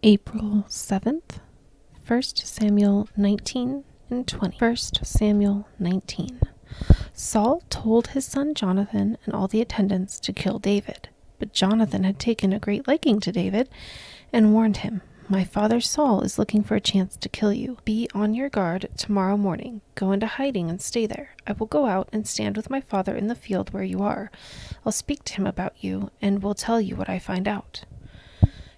April 7th, 1 Samuel 19 and 20. 1 Samuel 19. Saul told his son Jonathan and all the attendants to kill David, but Jonathan had taken a great liking to David and warned him, "My father Saul is looking for a chance to kill you. Be on your guard tomorrow morning. Go into hiding and stay there. I will go out and stand with my father in the field where you are. I'll speak to him about you and will tell you what I find out."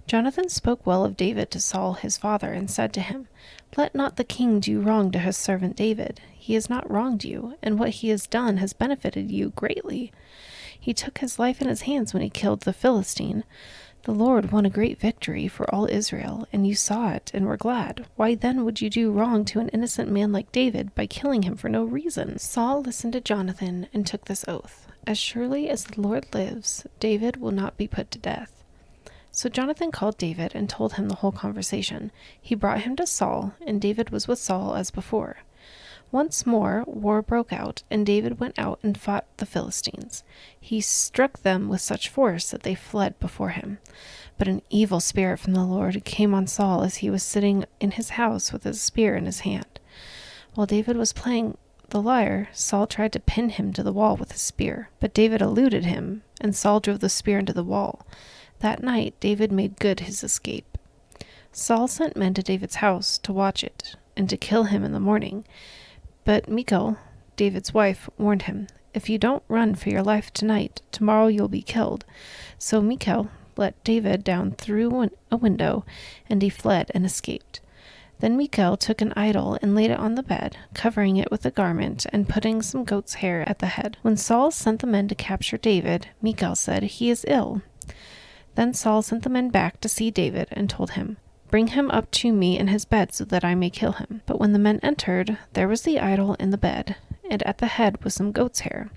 Jonathan spoke well of David to Saul his father, and said to him, "Let not the king do wrong to his servant David. He has not wronged you, and what he has done has benefited you greatly. He took his life in his hands when he killed the Philistine. The Lord won a great victory for all Israel, and you saw it and were glad. Why then would you do wrong to an innocent man like David by killing him for no reason?" Saul listened to Jonathan and took this oath, "As surely as the Lord lives, David will not be put to death." So Jonathan called David and told him the whole conversation. He brought him to Saul, and David was with Saul as before. Once more war broke out, and David went out and fought the Philistines. He struck them with such force that they fled before him. But an evil spirit from the Lord came on Saul as he was sitting in his house with his spear in his hand. While David was playing the lyre, Saul tried to pin him to the wall with his spear, but David eluded him, and Saul drove the spear into the wall. That night David made good his escape. Saul sent men to David's house to watch it and to kill him in the morning. But Michal, David's wife, warned him, "If you don't run for your life tonight, tomorrow you'll be killed." So Michal let David down through a window, and he fled and escaped. Then Michal took an idol and laid it on the bed, covering it with a garment and putting some goat's hair at the head. When Saul sent the men to capture David, Michal said, "He is ill." Then Saul sent the men back to see David and told him, "Bring him up to me in his bed so that I may kill him." But when the men entered, there was the idol in the bed, and at the head was some goat's hair.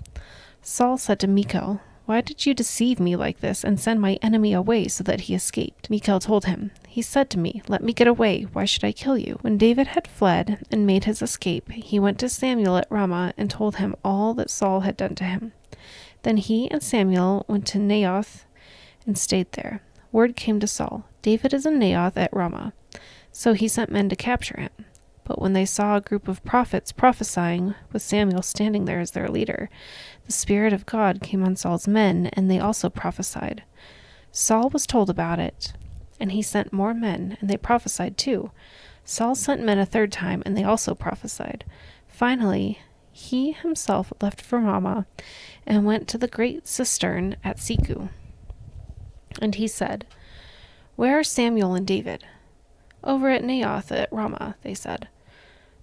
Saul said to Michal, "Why did you deceive me like this and send my enemy away so that he escaped?" Michal told him, "He said to me, 'Let me get away. Why should I kill you?'" When David had fled and made his escape, he went to Samuel at Ramah and told him all that Saul had done to him. Then he and Samuel went to Naioth and stayed there. Word came to Saul, "David is in Naioth at Ramah." So he sent men to capture him. But when they saw a group of prophets prophesying, with Samuel standing there as their leader, the Spirit of God came on Saul's men, and they also prophesied. Saul was told about it, and he sent more men, and they prophesied too. Saul sent men a third time, and they also prophesied. Finally, he himself left for Ramah and went to the great cistern at Siku. And he said, "Where are Samuel and David?" "Over at Naioth at Ramah," they said.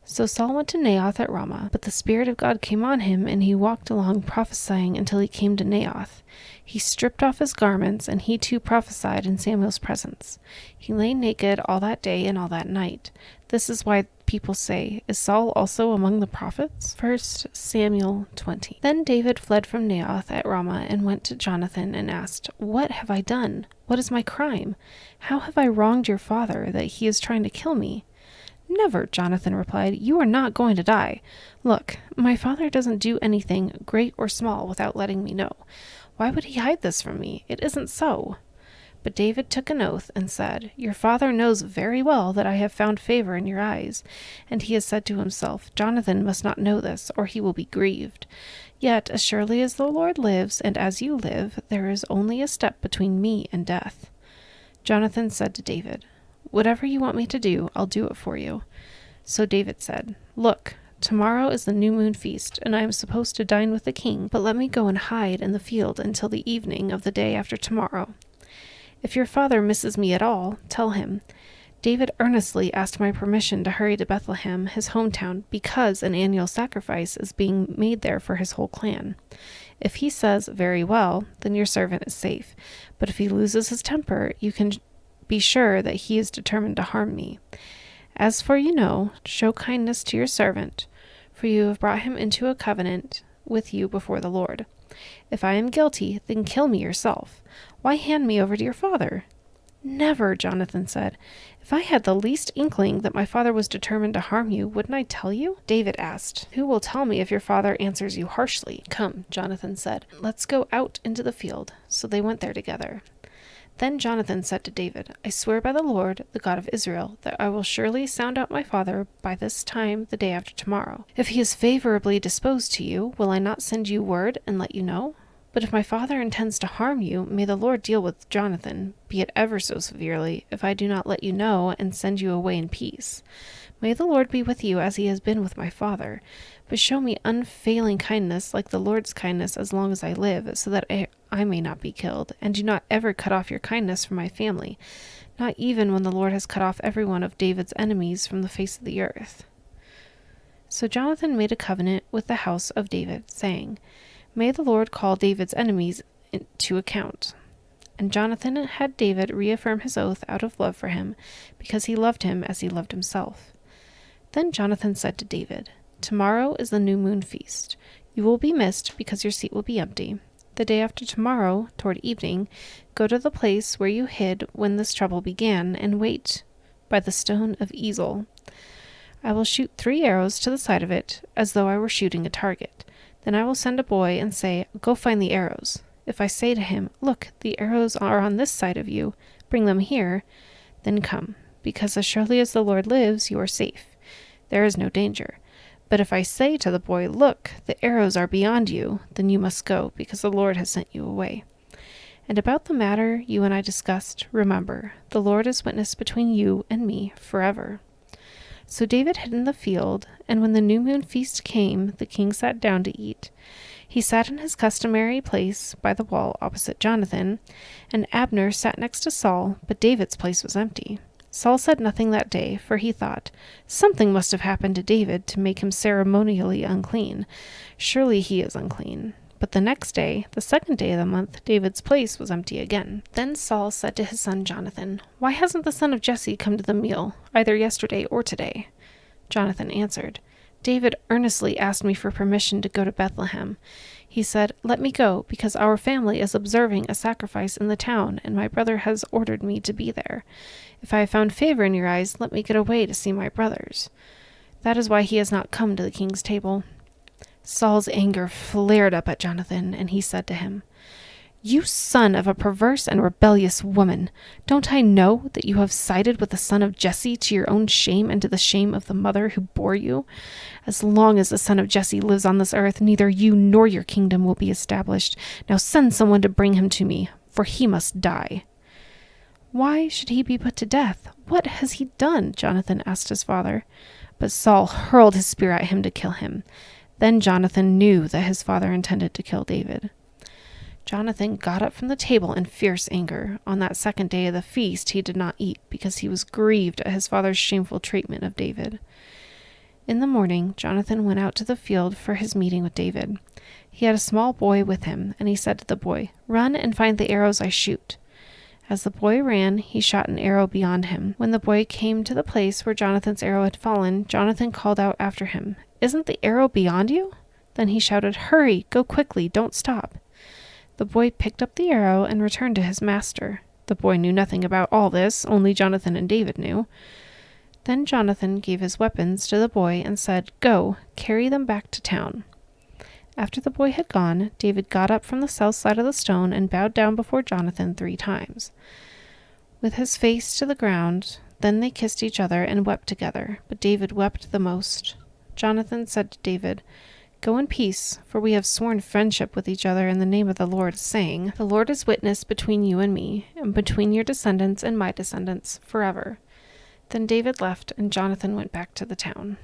So Saul went to Naioth at Ramah, but the Spirit of God came on him, and he walked along prophesying until he came to Naioth. He stripped off his garments, and he too prophesied in Samuel's presence. He lay naked all that day and all that night. This is why people say, "Is Saul also among the prophets?" 1 Samuel 20. Then David fled from Naioth at Ramah and went to Jonathan and asked, "What have I done? What is my crime? How have I wronged your father that he is trying to kill me?" "Never," Jonathan replied. "You are not going to die. Look, my father doesn't do anything, great or small, without letting me know. Why would he hide this from me? It isn't so." But David took an oath and said, "Your father knows very well that I have found favor in your eyes." And he has said to himself, "Jonathan must not know this, or he will be grieved. Yet, as surely as the Lord lives, and as you live, there is only a step between me and death." Jonathan said to David, "Whatever you want me to do, I'll do it for you." So David said, "Look, tomorrow is the new moon feast, and I am supposed to dine with the king, but let me go and hide in the field until the evening of the day after tomorrow. If your father misses me at all, tell him, 'David earnestly asked my permission to hurry to Bethlehem, his hometown, because an annual sacrifice is being made there for his whole clan.' If he says, 'Very well,' then your servant is safe. But if he loses his temper, you can be sure that he is determined to harm me. As for you, show kindness to your servant, for you have brought him into a covenant with you before the Lord. If I am guilty, then kill me yourself. Why hand me over to your father?" "Never," Jonathan said. "If I had the least inkling that my father was determined to harm you, wouldn't I tell you?" David asked, "Who will tell me if your father answers you harshly?" "Come," Jonathan said, "let's go out into the field." So they went there together. Then Jonathan said to David, I swear by the Lord, the God of Israel, that I will surely sound out my father by this time the day after tomorrow. If he is favorably disposed to you, will I not send you word and let you know? But if my father intends to harm you, may the Lord deal with Jonathan, be it ever so severely, if I do not let you know and send you away in peace. May the Lord be with you as he has been with my father, but show me unfailing kindness like the Lord's kindness as long as I live, so that I may not be killed, and do not ever cut off your kindness from my family, not even when the Lord has cut off every one of David's enemies from the face of the earth. So Jonathan made a covenant with the house of David, saying, May the Lord call David's enemies to account. And Jonathan had David reaffirm his oath out of love for him, because he loved him as he loved himself. Then Jonathan said to David, Tomorrow is the new moon feast. You will be missed because your seat will be empty. The day after tomorrow, toward evening, go to the place where you hid when this trouble began, and wait by the stone of Ezel. I will shoot 3 arrows to the side of it, as though I were shooting a target. Then I will send a boy and say, Go find the arrows. If I say to him, Look, the arrows are on this side of you, bring them here, then come, because as surely as the Lord lives, you are safe. There is no danger. But if I say to the boy, Look, the arrows are beyond you, then you must go, because the Lord has sent you away. And about the matter you and I discussed, remember, the Lord is witness between you and me forever. So David hid in the field, and when the new moon feast came, the king sat down to eat. He sat in his customary place by the wall opposite Jonathan, and Abner sat next to Saul, but David's place was empty. Saul said nothing that day, for he thought, Something must have happened to David to make him ceremonially unclean. Surely he is unclean. But the next day, the second day of the month, David's place was empty again. Then Saul said to his son Jonathan, Why hasn't the son of Jesse come to the meal, either yesterday or today? Jonathan answered, David earnestly asked me for permission to go to Bethlehem. He said, Let me go, because our family is observing a sacrifice in the town, and my brother has ordered me to be there. If I have found favor in your eyes, let me get away to see my brothers. That is why he has not come to the king's table. Saul's anger flared up at Jonathan, and he said to him, You son of a perverse and rebellious woman, don't I know that you have sided with the son of Jesse to your own shame and to the shame of the mother who bore you? As long as the son of Jesse lives on this earth, neither you nor your kingdom will be established. Now send someone to bring him to me, for he must die. Why should he be put to death? What has he done? Jonathan asked his father. But Saul hurled his spear at him to kill him. Then Jonathan knew that his father intended to kill David. Jonathan got up from the table in fierce anger. On that second day of the feast he did not eat, because he was grieved at his father's shameful treatment of David. In the morning Jonathan went out to the field for his meeting with David. He had a small boy with him, and he said to the boy, Run and find the arrows I shoot. As the boy ran, he shot an arrow beyond him. When the boy came to the place where Jonathan's arrow had fallen, Jonathan called out after him, Isn't the arrow beyond you? Then he shouted, Hurry, go quickly, don't stop. The boy picked up the arrow and returned to his master. The boy knew nothing about all this, only Jonathan and David knew. Then Jonathan gave his weapons to the boy and said, Go, carry them back to town. After the boy had gone, David got up from the south side of the stone and bowed down before Jonathan 3 times, with his face to the ground. Then they kissed each other and wept together, but David wept the most. Jonathan said to David, Go in peace, for we have sworn friendship with each other in the name of the Lord, saying, The Lord is witness between you and me, and between your descendants and my descendants, forever. Then David left, and Jonathan went back to the town.